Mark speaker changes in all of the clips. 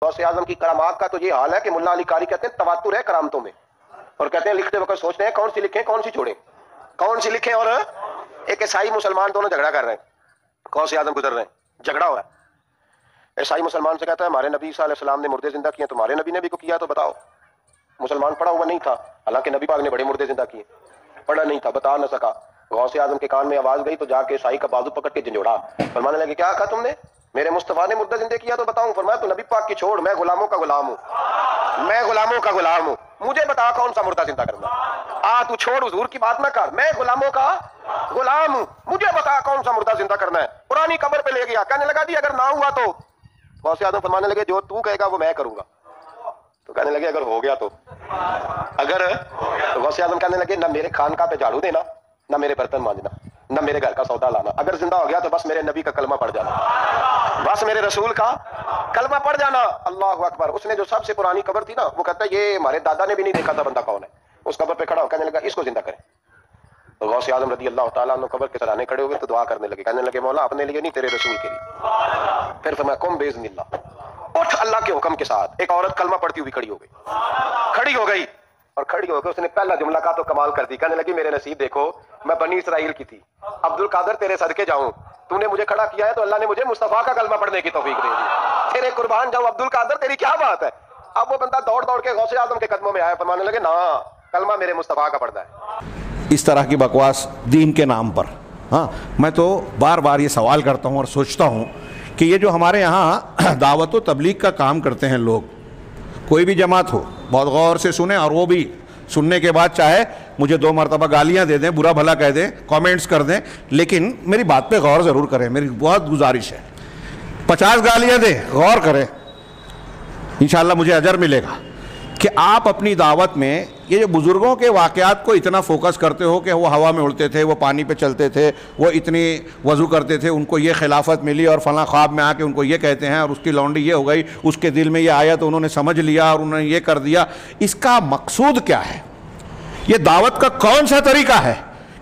Speaker 1: غوث اعظم کی کرامات کا تو یہ حال ہے کہ ملا علی قاری کہتے ہیں تواتر ہے کرامتوں میں، اور کہتے ہیں لکھتے وقت سوچتے ہیں کون سی لکھیں کون سی چھوڑیں، کون سی لکھیں. اور ایک عیسائی مسلمان دونوں جھگڑا کر رہے ہیں، غوث اعظم گزر رہے ہیں، جھگڑا ہوا ہے. عیسائی مسلمان سے کہتا ہے ہمارے نبی صلی اللہ علیہ وسلم نے مردے زندہ کیے، تمہارے نبی نے بھی کو کیا تو بتاؤ. مسلمان پڑھا ہوا نہیں تھا، حالانکہ نبی پاک نے بڑے مردے زندہ کیے، پڑھا نہیں تھا، بتا نہ سکا. غوث اعظم کے کان میں آواز گئی تو جا کے عیسائی کا بازو پکڑ کے جھنجھوڑا، فرمانے لگے کیا کہا تم نے؟ میرے مصطفیٰ نے مردہ زندہ کیا تو بتاؤں؟ فرمایا تو نبی پاک کی چھوڑ، میں غلاموں کا غلام ہوں، میں غلاموں کا غلام ہوں، مجھے بتا کون سا مردہ زندہ کرنا. تو چھوڑ حضور کی بات نہ کر، میں غلاموں کا غلام ہوں، مجھے بتا کون سا مردہ زندہ کرنا ہے. پرانی قبر پہ لے گیا، کہنے لگا جی اگر نہ ہوا تو؟ غوث اعظم فرمانے لگے جو تو کہے گا وہ میں کروں گا. تو کہنے لگے اگر ہو گیا تو؟ غوث اعظم کہنے لگے نہ میرے خانقاہ پہ جھاڑو دینا، نہ میرے برتن مانجنا، نہ میرے گھر کا سودا لانا. اگر زندہ ہو گیا تو بس میرے نبی کا کلمہ پڑھ جانا، بس میرے رسول کا کلمہ پڑھ جانا. اللہ اکبر. اس نے جو سب سے پرانی قبر تھی نا، وہ کہتا ہے یہ ہمارے دادا نے بھی نہیں دیکھا تھا بندہ کون ہے. اس قبر پہ کھڑا ہو کہنے لگا اس کو زندہ کریں. تو غوث اعظم رضی اللہ تعالیٰ عنہ قبر کے سرانے کھڑے ہوئے تو دعا کرنے لگے، کہنے لگے مولا اپنے لیے نہیں تیرے رسول کے لیے. پھر فرمایا قم باذن اللہ، اٹھ اللہ کے حکم کے ساتھ. ایک عورت کلمہ پڑھتی ہوئی کھڑی ہو گئی، کھڑی ہو گئی، اور کھڑی ہو کے اس نے پہلا جملہ کہا تو کمال کر دی. کہنے لگی میرے نصیب دیکھو میں بنی اسرائیل کی تھی، عبد القادر تیرے صدقے جاؤں، تو نے مجھے کھڑا کیا ہے تو اللہ نے مجھے مصطفیٰ کا کلمہ پڑھنے کی توفیق دے دی. تیرے قربان جاؤں عبد القادر، تیری کیا بات ہے. اب وہ بندہ دوڑ دوڑ کے غوث اعظم کے قدموں میں آیا، فرمانے لگے نا کلمہ میرے مصطفیٰ کا پڑھنا ہے.
Speaker 2: اس طرح کی بکواس دین کے نام پر. ہاں میں تو بار بار یہ سوال کرتا ہوں اور سوچتا ہوں کہ یہ جو ہمارے یہاں دعوت و تبلیغ کا کام کرتے ہیں لوگ، کوئی بھی جماعت ہو بہت غور سے سنیں، اور وہ بھی سننے کے بعد چاہے مجھے 2 مرتبہ گالیاں دے دیں، برا بھلا کہہ دیں، کامنٹس کر دیں، لیکن میری بات پہ غور ضرور کریں. میری بہت گزارش ہے، 50 گالیاں دیں، غور کریں، انشاءاللہ مجھے اجر ملے گا. کہ آپ اپنی دعوت میں یہ جو بزرگوں کے واقعات کو اتنا فوکس کرتے ہو کہ وہ ہوا میں اڑتے تھے، وہ پانی پہ چلتے تھے، وہ اتنی وضو کرتے تھے، ان کو یہ خلافت ملی اور فلاں خواب میں آ کے ان کو یہ کہتے ہیں، اور اس کی لونڈی یہ ہو گئی، اس کے دل میں یہ آیا تو انہوں نے سمجھ لیا اور انہوں نے یہ کر دیا. اس کا مقصود کیا ہے؟ یہ دعوت کا کون سا طریقہ ہے؟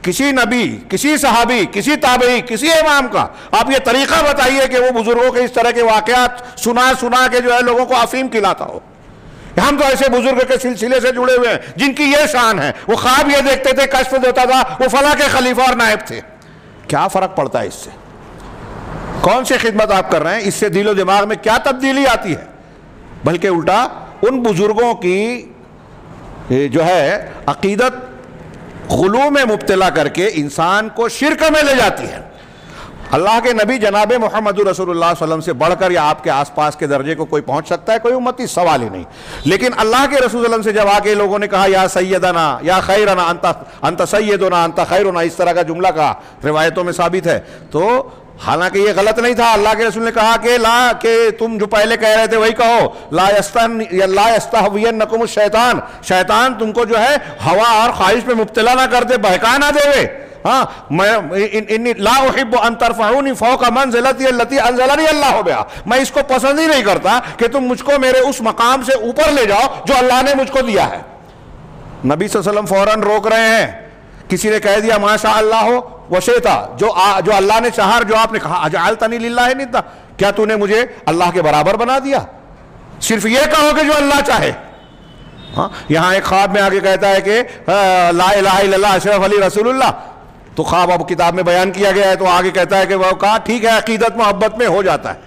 Speaker 2: کسی نبی، کسی صحابی، کسی تابعی، کسی امام کا آپ یہ طریقہ بتائیے کہ وہ بزرگوں کے اس طرح کے واقعات سنا کے جو ہے لوگوں کو افیم کھلاتا ہو. ہم تو ایسے بزرگ کے سلسلے سے جڑے ہوئے ہیں جن کی یہ شان ہے، وہ خواب یہ دیکھتے تھے، کشف دیتا تھا، وہ فلاں کے خلیفہ اور نائب تھے. کیا فرق پڑتا ہے اس سے؟ کون سی خدمت آپ کر رہے ہیں؟ اس سے دل و دماغ میں کیا تبدیلی آتی ہے؟ بلکہ الٹا ان بزرگوں کی جو ہے عقیدت غلو میں مبتلا کر کے انسان کو شرک میں لے جاتی ہے. اللہ کے نبی جناب محمد رسول اللہ صلی اللہ علیہ وسلم سے بڑھ کر یا آپ کے آس پاس کے درجے کو کوئی پہنچ سکتا ہے؟ کوئی امتی، سوال ہی نہیں. لیکن اللہ کے رسول صلی اللہ علیہ وسلم سے جب آگے لوگوں نے کہا یا سیدنا یا خیرنا انت سیدنا انت خیرنا، اس طرح کا جملہ کہا، روایتوں میں ثابت ہے، تو حالانکہ یہ غلط نہیں تھا. اللہ کے رسول نے کہا کہ تم جو پہلے کہہ رہے تھے وہی کہو، لا یستہوینکم الشیطان، شیطان تم کو جو ہے ہوا اور خواہش پہ مبتلا نہ کر دے، بہکا نہ دے. ہاں میں لا احب ان ترفعونی فوق منزلتی التي انزلنی اللہ بہا، میں اس کو پسند ہی نہیں کرتا کہ تم مجھ کو میرے اس مقام سے اوپر لے جاؤ جو اللہ نے مجھ کو دیا ہے. نبی صلی اللہ علیہ وسلم فوراً روک رہے ہیں. کسی نے کہہ دیا ما شاء اللہ وشئتا، جو اللہ نے چاہا، جو آپ نے کہا اجعلتنی للہ ندا، کیا تو نے مجھے اللہ کے برابر بنا دیا؟ صرف یہ کہو کہ جو اللہ چاہے. ہاں یہاں ایک خواب میں آگے کہتا ہے کہ لا الہ الا اللہ اشرف علی رسول اللہ، تو خواب اب کتاب میں بیان کیا گیا ہے، تو آگے کہتا ہے کہ وہ کہا ٹھیک ہے عقیدت محبت میں ہو جاتا ہے.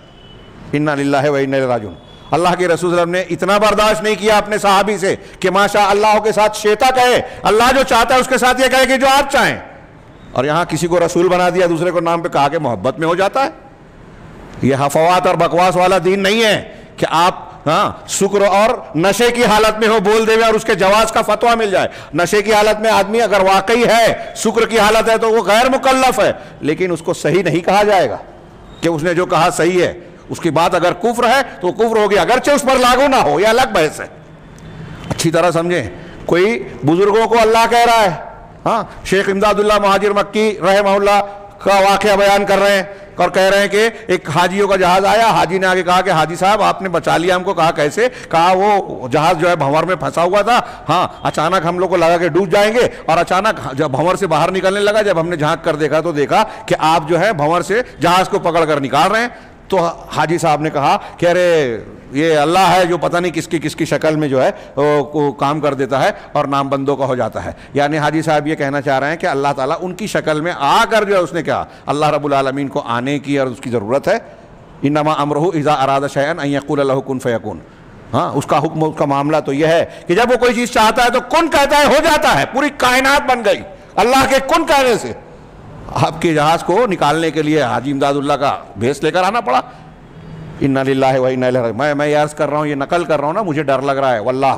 Speaker 2: انا للہ و انا الیہ راجعون. اللہ کے رسول صلی اللہ علیہ وسلم نے اتنا برداشت نہیں کیا اپنے صحابی سے کہ ماشاء اللہ کے ساتھ شیتا کہے، اللہ جو چاہتا ہے اس کے ساتھ یہ کہے کہ جو آپ چاہیں. اور یہاں کسی کو رسول بنا دیا، دوسرے کو نام پہ کہا کہ محبت میں ہو جاتا ہے. یہ حفوات اور بکواس والا دین نہیں ہے کہ آپ شکر اور نشے کی حالت میں ہو بول دے اور اس کے جواز کا فتویٰ مل جائے. نشے کی حالت میں آدمی اگر واقعی ہے، شکر کی حالت ہے، تو وہ غیر مکلف ہے، لیکن اس کو صحیح نہیں کہا جائے گا کہ اس نے جو کہا صحیح ہے. اس کی بات اگر کفر ہے تو کفر ہوگی، اگرچہ اس پر لاگو نہ ہو، یہ الگ بحث ہے. اچھی طرح سمجھیں. کوئی بزرگوں کو اللہ کہہ رہا ہے. ہاں شیخ امداد اللہ مہاجر مکی رحمہ اللہ کا واقعہ بیان کر رہے ہیں اور کہہ رہے ہیں کہ ایک حاجیوں کا جہاز آیا، حاجی نے آگے کہا کہ حاجی صاحب آپ نے بچا لیا ہم کو. کہا کیسے؟ کہا وہ جہاز جو ہے بھنور میں پھنسا ہوا تھا، ہاں اچانک ہم لوگ کو لگا کہ ڈوب جائیں گے، اور اچانک جب بھنور سے باہر نکلنے لگا، جب ہم نے جھانک کر دیکھا تو دیکھا کہ آپ جو ہے بھنور سے جہاز کو پکڑ کر نکال رہے ہیں. تو حاجی صاحب نے کہا کہ ارے یہ اللہ ہے جو پتہ نہیں کس کی شکل میں جو ہے وہ کام کر دیتا ہے اور نام بندوں کا ہو جاتا ہے. یعنی حاجی صاحب یہ کہنا چاہ رہے ہیں کہ اللہ تعالیٰ ان کی شکل میں آ کر جو ہے اس نے کہا, اللہ رب العالمین کو آنے کی اور اس کی ضرورت ہے. انما امرہ اذا اراد شیئا ان یقول له کن فیکون. ہاں, اس کا حکم, اس کا معاملہ تو یہ ہے کہ جب وہ کوئی چیز چاہتا ہے تو کن کہتا ہے, ہو جاتا ہے. پوری کائنات بن گئی اللہ کے کن کہنے سے. آپ کے جہاز کو نکالنے کے لیے حاجی امداد اللہ کا بھیس لے کر آنا پڑا. انا للہ و انا الیہ راجعون. میں یہ عرض کر رہا ہوں, یہ نقل کر رہا ہوں نا, مجھے ڈر لگ رہا ہے واللہ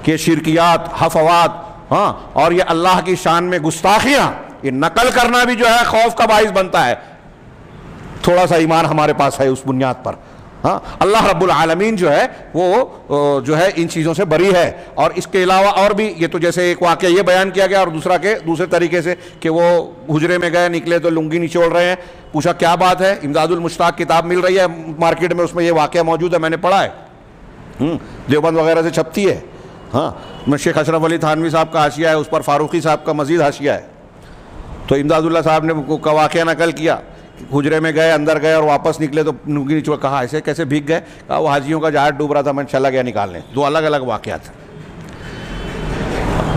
Speaker 2: کہ شرکیات, حفوات, ہاں, اور یہ اللہ کی شان میں گستاخیاں, یہ نقل کرنا بھی جو ہے خوف کا باعث بنتا ہے. تھوڑا سا ایمان ہمارے پاس ہے اس بنیاد پر. ہاں, اللہ رب العالمین جو ہے وہ جو ہے ان چیزوں سے بری ہے. اور اس کے علاوہ اور بھی, یہ تو جیسے ایک واقعہ یہ بیان کیا گیا, اور دوسرا کہ دوسرے طریقے سے کہ وہ حجرے میں گئے, نکلے تو لنگی نچوڑ رہے ہیں. پوچھا کیا بات ہے؟ امداد المشتاق کتاب مل رہی ہے مارکیٹ میں, اس میں یہ واقعہ موجود ہے, میں نے پڑھا ہے, دیوبند وغیرہ سے چھپتی ہے. ہاں, میں شیخ اشرف علی تھانوی صاحب کا حاشیہ ہے, اس پر فاروقی صاحب کا مزید حاشیہ ہے. تو امداد اللہ صاحب نے واقعہ نقل کیا, حجرے میں گئے, اندر گئے اور واپس نکلے تو لنگی نچوڑ. کہا ایسے کیسے بھیگ گئے؟ کہا وہ حاجیوں کا جہاز ڈوب رہا تھا, میں چلا گیا نکالنے. دو الگ الگ واقعات.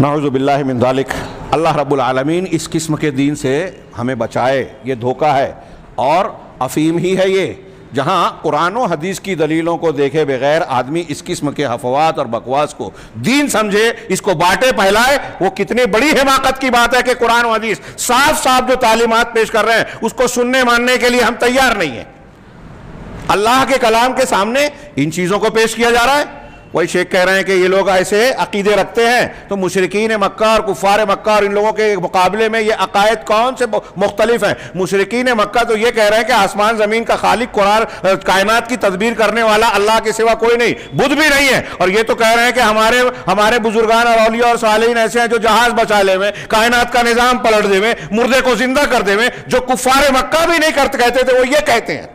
Speaker 2: نعوذ باللہ من ذالک. اللہ رب العالمین اس قسم کے دین سے ہمیں بچائے. یہ دھوکہ ہے اور افیم ہی ہے یہ, جہاں قرآن و حدیث کی دلیلوں کو دیکھے بغیر آدمی اس قسم کے حفوات اور بکواس کو دین سمجھے, اس کو بانٹے پھیلائے. وہ کتنی بڑی حماقت کی بات ہے کہ قرآن و حدیث صاف صاف جو تعلیمات پیش کر رہے ہیں اس کو سننے ماننے کے لیے ہم تیار نہیں ہیں. اللہ کے کلام کے سامنے ان چیزوں کو پیش کیا جا رہا ہے. وہی شیخ کہہ رہے ہیں کہ یہ لوگ ایسے عقیدے رکھتے ہیں, تو مشرکین مکہ اور کفار مکہ اور ان لوگوں کے مقابلے میں یہ عقائد کون سے مختلف ہیں. مشرکین مکہ تو یہ کہہ رہے ہیں کہ آسمان زمین کا خالق, قرآن کائنات کی تدبیر کرنے والا اللہ کے سوا کوئی نہیں, بدھ بھی نہیں ہے. اور یہ تو کہہ رہے ہیں کہ ہمارے بزرگان اور اولیاء اور صالحین ایسے ہیں جو جہاز بچا لے ہوئے, کائنات کا نظام پلٹ دے ہوئے, مردے کو زندہ کر دے ہوئے. جو کفار مکہ بھی نہیں کہتے تھے وہ یہ کہتے ہیں.